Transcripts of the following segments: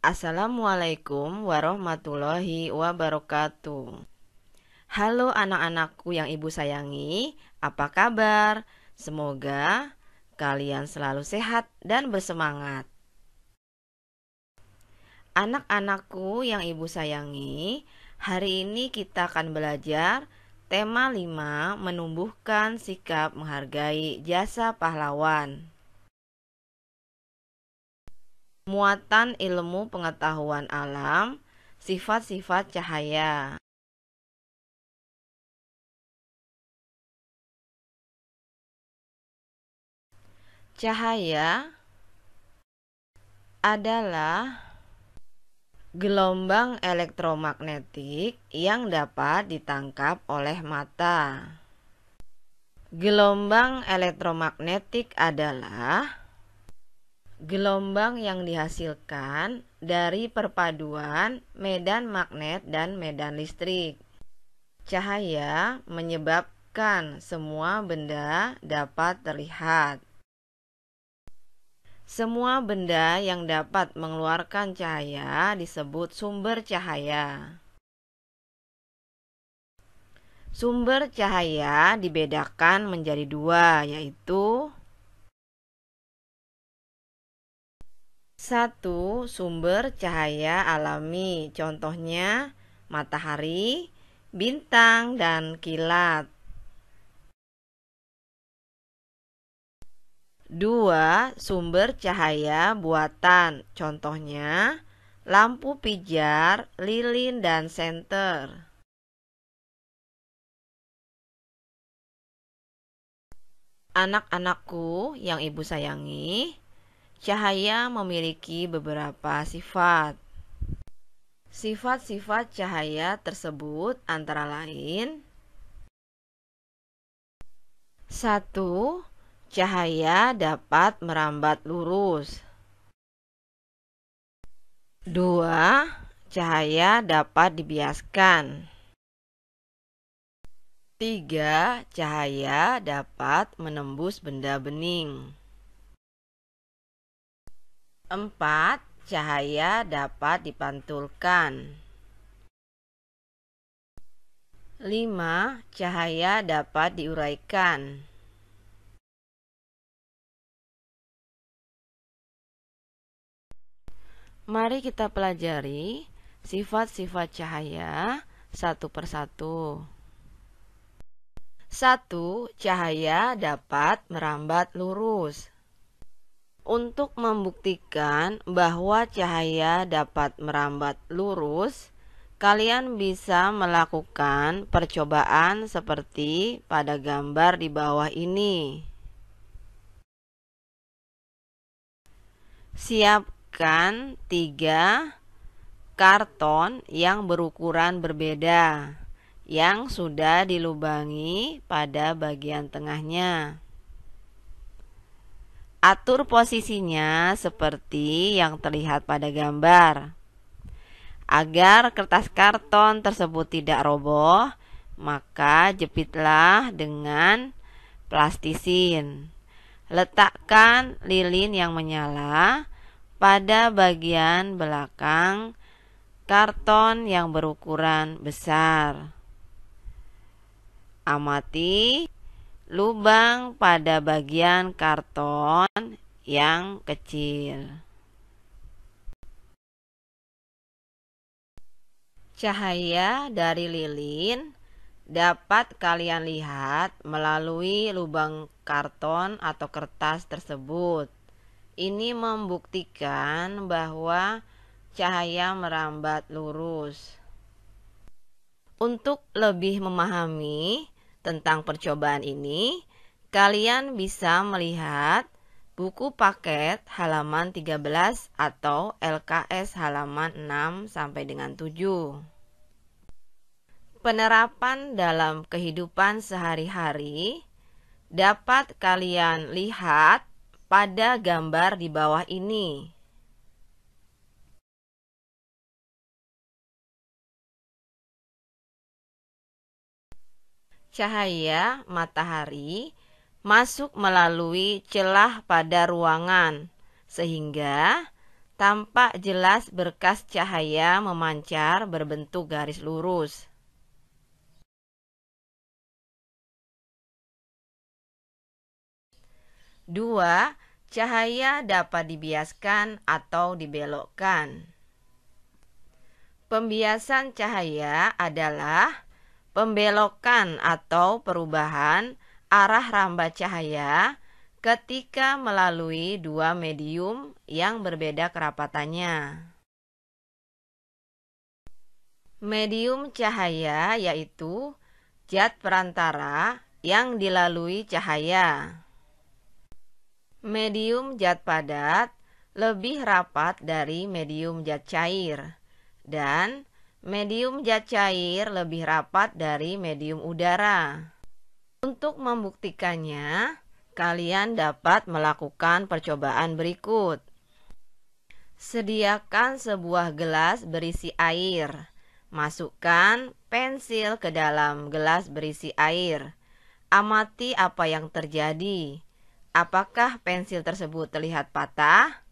Assalamualaikum warahmatullahi wabarakatuh. Halo anak-anakku yang ibu sayangi, apa kabar? Semoga kalian selalu sehat dan bersemangat. Anak-anakku yang ibu sayangi, hari ini kita akan belajar tema 5, menumbuhkan sikap menghargai jasa pahlawan. Muatan ilmu pengetahuan alam, sifat-sifat cahaya. Cahaya adalah gelombang elektromagnetik yang dapat ditangkap oleh mata. Gelombang elektromagnetik adalah gelombang yang dihasilkan dari perpaduan medan magnet dan medan listrik. Cahaya menyebabkan semua benda dapat terlihat. Semua benda yang dapat mengeluarkan cahaya disebut sumber cahaya. Sumber cahaya dibedakan menjadi dua, yaitu satu, sumber cahaya alami, contohnya matahari, bintang, dan kilat. Dua, sumber cahaya buatan, contohnya lampu pijar, lilin, dan senter. Anak-anakku yang ibu sayangi, cahaya memiliki beberapa sifat. Sifat-sifat cahaya tersebut antara lain: satu, cahaya dapat merambat lurus. Dua, cahaya dapat dibiaskan. Tiga, cahaya dapat menembus benda bening. Empat, cahaya dapat dipantulkan. Lima, cahaya dapat diuraikan. Mari kita pelajari sifat-sifat cahaya satu persatu. Satu, cahaya dapat merambat lurus. Untuk membuktikan bahwa cahaya dapat merambat lurus, kalian bisa melakukan percobaan seperti pada gambar di bawah ini. Siapkan 3 karton yang berukuran berbeda yang sudah dilubangi pada bagian tengahnya. Atur posisinya seperti yang terlihat pada gambar. Agar kertas karton tersebut tidak roboh, maka jepitlah dengan plastisin. Letakkan lilin yang menyala pada bagian belakang karton yang berukuran besar. Amati lubang pada bagian karton yang kecil. Cahaya dari lilin dapat kalian lihat melalui lubang karton atau kertas tersebut. Ini membuktikan bahwa cahaya merambat lurus. Untuk lebih memahami tentang percobaan ini, kalian bisa melihat buku paket halaman 13 atau LKS halaman 6 sampai dengan 7. Penerapan dalam kehidupan sehari-hari dapat kalian lihat pada gambar di bawah ini. Cahaya matahari masuk melalui celah pada ruangan, sehingga tampak jelas berkas cahaya memancar berbentuk garis lurus. Dua, cahaya dapat dibiaskan atau dibelokkan. Pembiasan cahaya adalah pembelokan atau perubahan arah rambat cahaya ketika melalui dua medium yang berbeda kerapatannya. Medium cahaya yaitu zat perantara yang dilalui cahaya. Medium zat padat lebih rapat dari medium zat cair, dan medium zat cair lebih rapat dari medium udara. Untuk membuktikannya, kalian dapat melakukan percobaan berikut. Sediakan sebuah gelas berisi air. Masukkan pensil ke dalam gelas berisi air. Amati apa yang terjadi. Apakah pensil tersebut terlihat patah?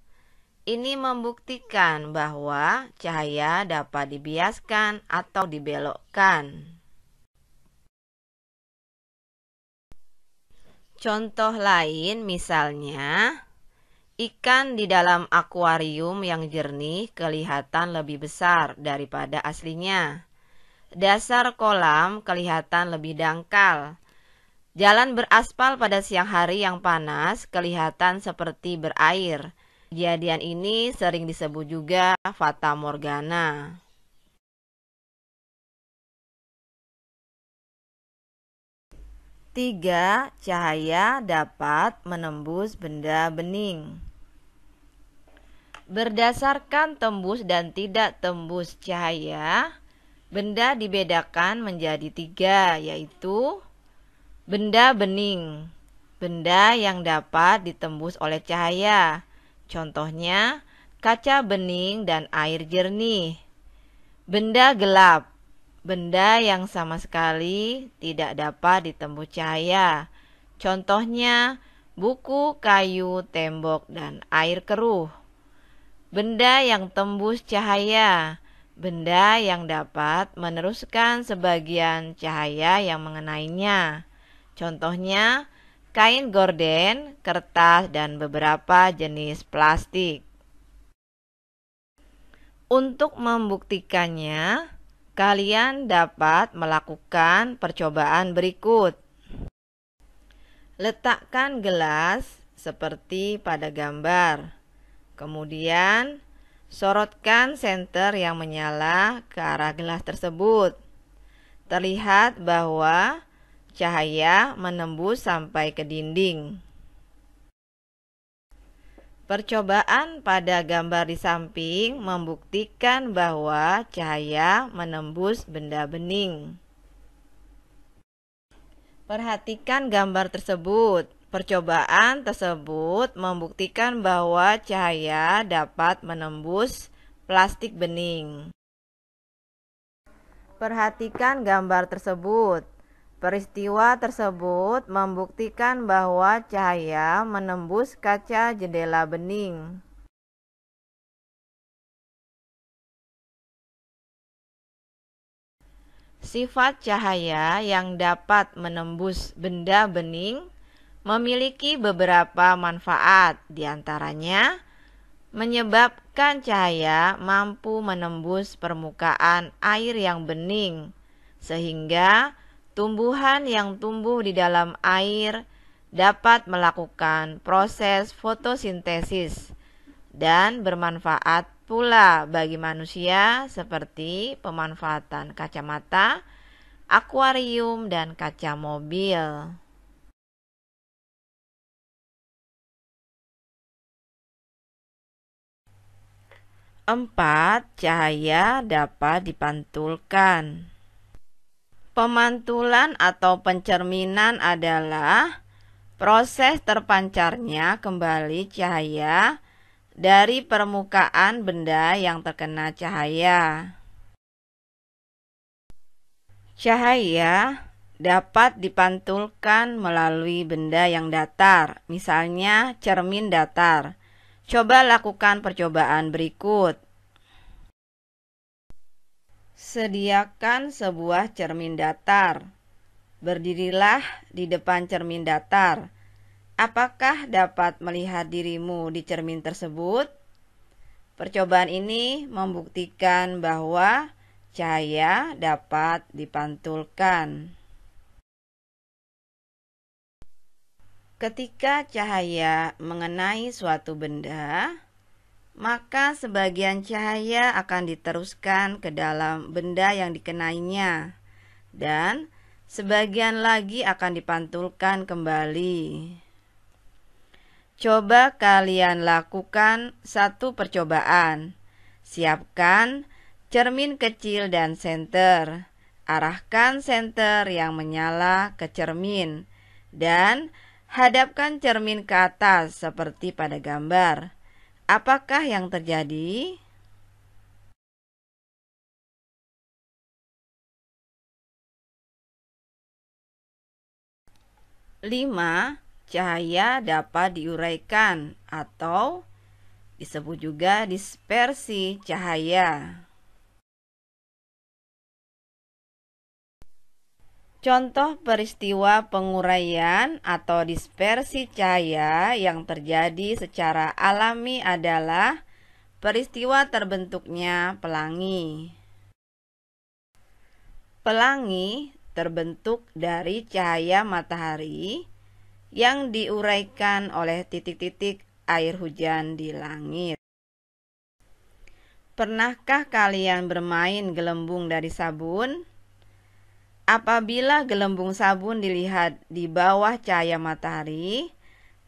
Ini membuktikan bahwa cahaya dapat dibiaskan atau dibelokkan. Contoh lain misalnya, ikan di dalam akuarium yang jernih kelihatan lebih besar daripada aslinya. Dasar kolam kelihatan lebih dangkal. Jalan beraspal pada siang hari yang panas kelihatan seperti berair. Kejadian ini sering disebut juga fata morgana. Tiga, cahaya dapat menembus benda bening. Berdasarkan tembus dan tidak tembus cahaya, benda dibedakan menjadi tiga, yaitu benda bening, benda yang dapat ditembus oleh cahaya, contohnya kaca bening dan air jernih. Benda gelap, benda yang sama sekali tidak dapat ditembus cahaya, contohnya buku, kayu, tembok, dan air keruh. Benda yang tembus cahaya, benda yang dapat meneruskan sebagian cahaya yang mengenainya. Contohnya, kain gorden, kertas, dan beberapa jenis plastik. Untuk membuktikannya, kalian dapat melakukan percobaan berikut. Letakkan gelas seperti pada gambar. Kemudian, sorotkan senter yang menyala ke arah gelas tersebut. Terlihat bahwa cahaya menembus sampai ke dinding. Percobaan pada gambar di samping membuktikan bahwa cahaya menembus benda bening. Perhatikan gambar tersebut. Percobaan tersebut membuktikan bahwa cahaya dapat menembus plastik bening. Perhatikan gambar tersebut. Peristiwa tersebut membuktikan bahwa cahaya menembus kaca jendela bening. Sifat cahaya yang dapat menembus benda bening memiliki beberapa manfaat, diantaranya menyebabkan cahaya mampu menembus permukaan air yang bening, sehingga tumbuhan yang tumbuh di dalam air dapat melakukan proses fotosintesis dan bermanfaat pula bagi manusia seperti pemanfaatan kacamata, akuarium, dan kaca mobil. Empat, cahaya dapat dipantulkan. Pemantulan atau pencerminan adalah proses terpancarnya kembali cahaya dari permukaan benda yang terkena cahaya. Cahaya dapat dipantulkan melalui benda yang datar, misalnya cermin datar. Coba lakukan percobaan berikut. Sediakan sebuah cermin datar. Berdirilah di depan cermin datar. Apakah dapat melihat dirimu di cermin tersebut? Percobaan ini membuktikan bahwa cahaya dapat dipantulkan. Ketika cahaya mengenai suatu benda, maka sebagian cahaya akan diteruskan ke dalam benda yang dikenainya, dan sebagian lagi akan dipantulkan kembali. Coba kalian lakukan satu percobaan. Siapkan cermin kecil dan senter. Arahkan senter yang menyala ke cermin dan hadapkan cermin ke atas seperti pada gambar. Apakah yang terjadi? 5. Cahaya dapat diuraikan atau disebut juga dispersi cahaya. Contoh peristiwa penguraian atau dispersi cahaya yang terjadi secara alami adalah peristiwa terbentuknya pelangi. Pelangi terbentuk dari cahaya matahari yang diuraikan oleh titik-titik air hujan di langit. Pernahkah kalian bermain gelembung dari sabun? Apabila gelembung sabun dilihat di bawah cahaya matahari,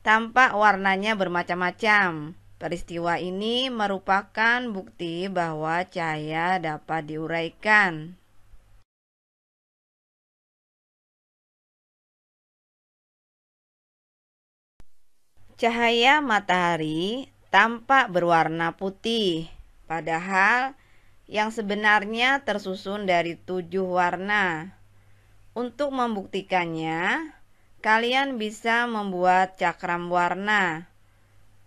tampak warnanya bermacam-macam. Peristiwa ini merupakan bukti bahwa cahaya dapat diuraikan. Cahaya matahari tampak berwarna putih, padahal yang sebenarnya tersusun dari 7 warna. Untuk membuktikannya, kalian bisa membuat cakram warna.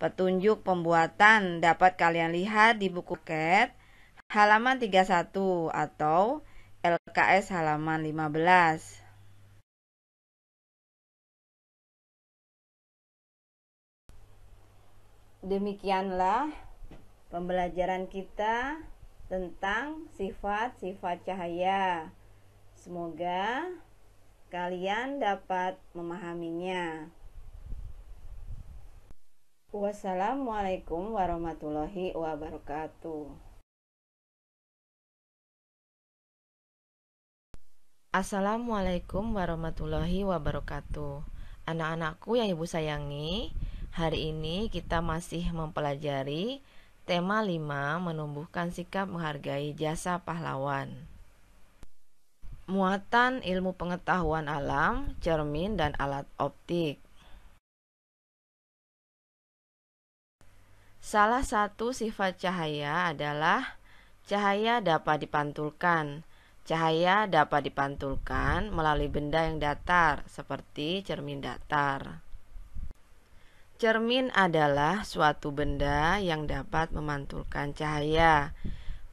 Petunjuk pembuatan dapat kalian lihat di buku paket halaman 31 atau LKS halaman 15. Demikianlah pembelajaran kita tentang sifat-sifat cahaya. Semoga kalian dapat memahaminya. Wassalamualaikum warahmatullahi wabarakatuh. Assalamualaikum warahmatullahi wabarakatuh. Anak-anakku yang Ibu sayangi, hari ini kita masih mempelajari tema 5, menumbuhkan sikap menghargai jasa pahlawan. Muatan ilmu pengetahuan alam, cermin dan alat optik. Salah satu sifat cahaya adalah cahaya dapat dipantulkan. Cahaya dapat dipantulkan melalui benda yang datar, seperti cermin datar. Cermin adalah suatu benda yang dapat memantulkan cahaya.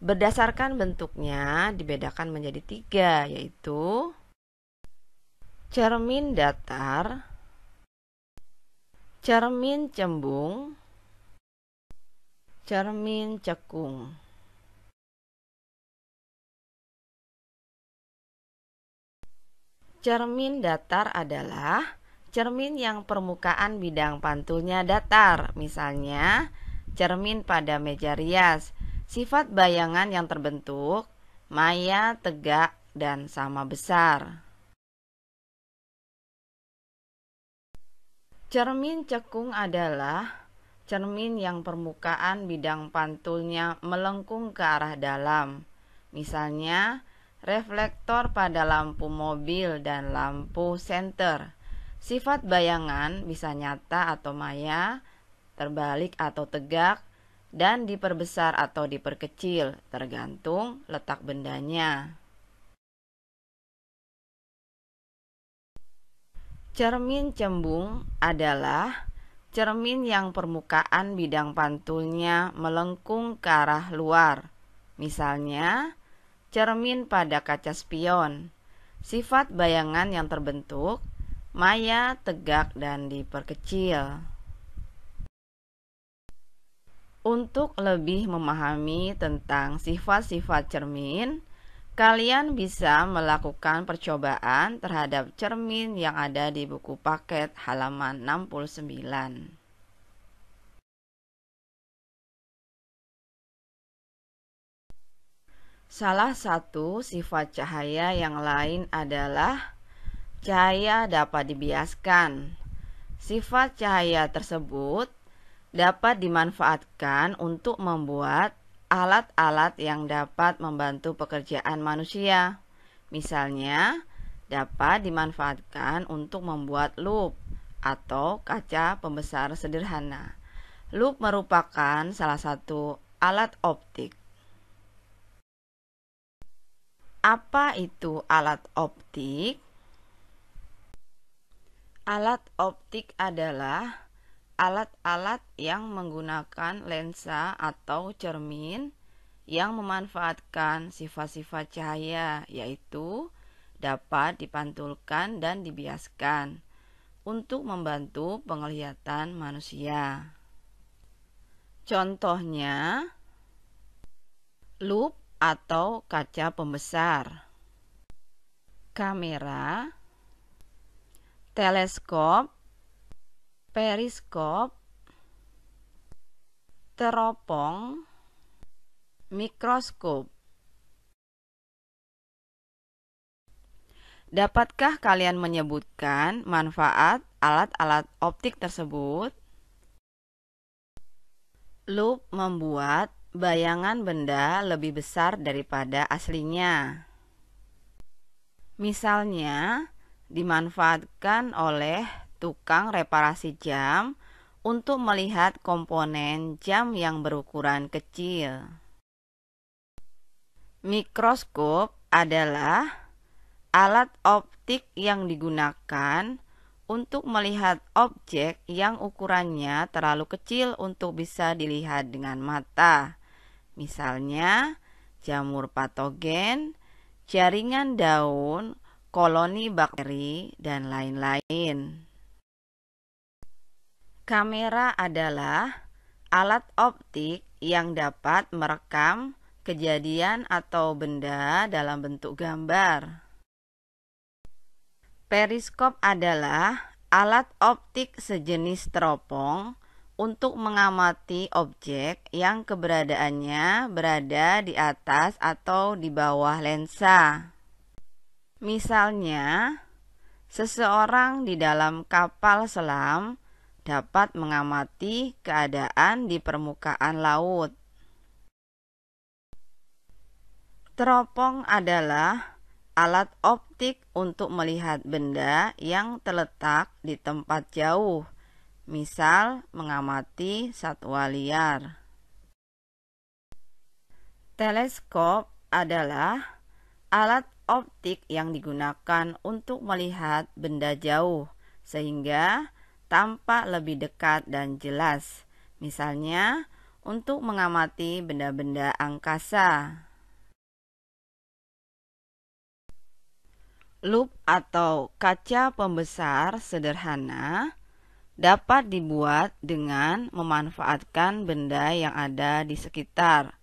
Berdasarkan bentuknya dibedakan menjadi 3, yaitu cermin datar, cermin cembung, cermin cekung. Cermin datar adalah cermin yang permukaan bidang pantulnya datar, misalnya cermin pada meja rias. Sifat bayangan yang terbentuk maya, tegak, dan sama besar. Cermin cekung adalah cermin yang permukaan bidang pantulnya melengkung ke arah dalam, misalnya reflektor pada lampu mobil dan lampu senter. Sifat bayangan bisa nyata atau maya, terbalik atau tegak, dan diperbesar atau diperkecil, tergantung letak bendanya. Cermin cembung adalah cermin yang permukaan bidang pantulnya melengkung ke arah luar. Misalnya, cermin pada kaca spion. Sifat bayangan yang terbentuk, maya, tegak, dan diperkecil. Untuk lebih memahami tentang sifat-sifat cermin, kalian bisa melakukan percobaan terhadap cermin yang ada di buku paket halaman 69. Salah satu sifat cahaya yang lain adalah cahaya dapat dibiaskan. Sifat cahaya tersebut dapat dimanfaatkan untuk membuat alat-alat yang dapat membantu pekerjaan manusia. Misalnya, dapat dimanfaatkan untuk membuat loop atau kaca pembesar sederhana. Loop merupakan salah satu alat optik. Apa itu alat optik? Alat optik adalah alat-alat yang menggunakan lensa atau cermin yang memanfaatkan sifat-sifat cahaya, yaitu dapat dipantulkan dan dibiaskan untuk membantu penglihatan manusia. Contohnya, loop atau kaca pembesar, kamera, teleskop, periskop, teropong, mikroskop. Dapatkah kalian menyebutkan manfaat alat-alat optik tersebut? Loop membuat bayangan benda lebih besar daripada aslinya. Misalnya, dimanfaatkan oleh tukang reparasi jam untuk melihat komponen jam yang berukuran kecil. Mikroskop adalah alat optik yang digunakan untuk melihat objek yang ukurannya terlalu kecil untuk bisa dilihat dengan mata. Misalnya, jamur patogen, jaringan daun, koloni bakteri, dan lain-lain. Kamera adalah alat optik yang dapat merekam kejadian atau benda dalam bentuk gambar. Periskop adalah alat optik sejenis teropong untuk mengamati objek yang keberadaannya berada di atas atau di bawah lensa. Misalnya, seseorang di dalam kapal selam dapat mengamati keadaan di permukaan laut. Teropong adalah alat optik untuk melihat benda yang terletak di tempat jauh, misal mengamati satwa liar. Teleskop adalah alat optik yang digunakan untuk melihat benda jauh, sehingga tampak lebih dekat dan jelas, misalnya untuk mengamati benda-benda angkasa. Loop atau kaca pembesar sederhana dapat dibuat dengan memanfaatkan benda yang ada di sekitar.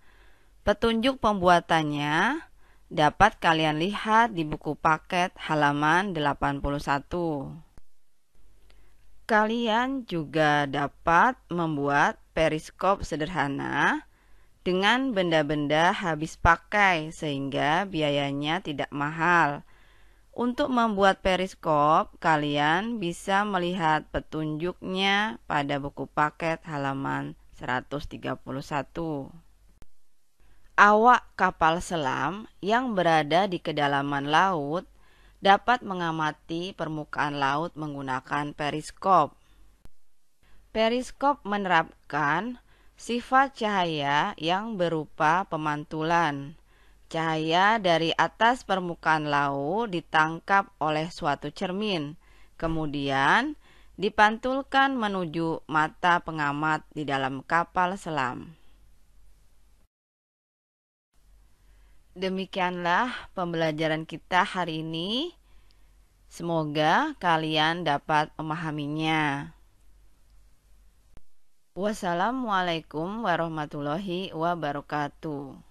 Petunjuk pembuatannya dapat kalian lihat di buku paket halaman 81. Kalian juga dapat membuat periskop sederhana dengan benda-benda habis pakai sehingga biayanya tidak mahal. Untuk membuat periskop, kalian bisa melihat petunjuknya pada buku paket halaman 131. Awak kapal selam yang berada di kedalaman laut dapat mengamati permukaan laut menggunakan periskop. Periskop menerapkan sifat cahaya yang berupa pemantulan. Cahaya dari atas permukaan laut ditangkap oleh suatu cermin, kemudian dipantulkan menuju mata pengamat di dalam kapal selam. Demikianlah pembelajaran kita hari ini. Semoga kalian dapat memahaminya. Wassalamualaikum warahmatullahi wabarakatuh.